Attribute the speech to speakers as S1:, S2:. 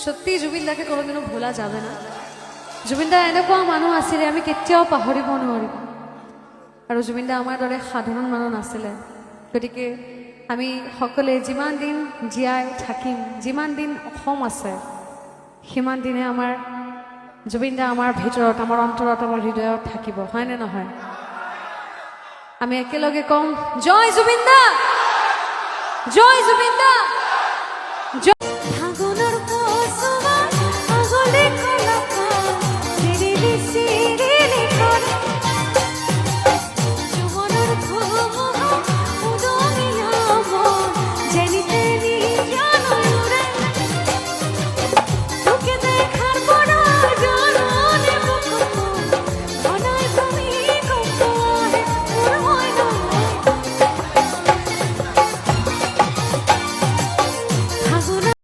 S1: সত্যি জুবিন দাকে কোনোদিনও ভোলা যাবে না। জুবিন দা এনেকুৱা মানুহ আছিলে আমি কেতিয়াও পাহৰিব নোৱাৰিম। আৰু জুবিন দা আমাৰ দৰে সাধাৰণ মানুহ নাছিলে। গতিকে আমি সকলোৱে যিমান দিন জীয়াই থাকিম, যিমান দিন অসম আছে, সিমান দিনে আমাৰ জুবিন দা আমাৰ ভিতৰত, আমাৰ অন্তৰত, আমাৰ হৃদয়ত থাকিব, হয়নে নহয়? আমি একেলগে কম, জয় জুবিন দা, জয় জুবিন দা, জয়।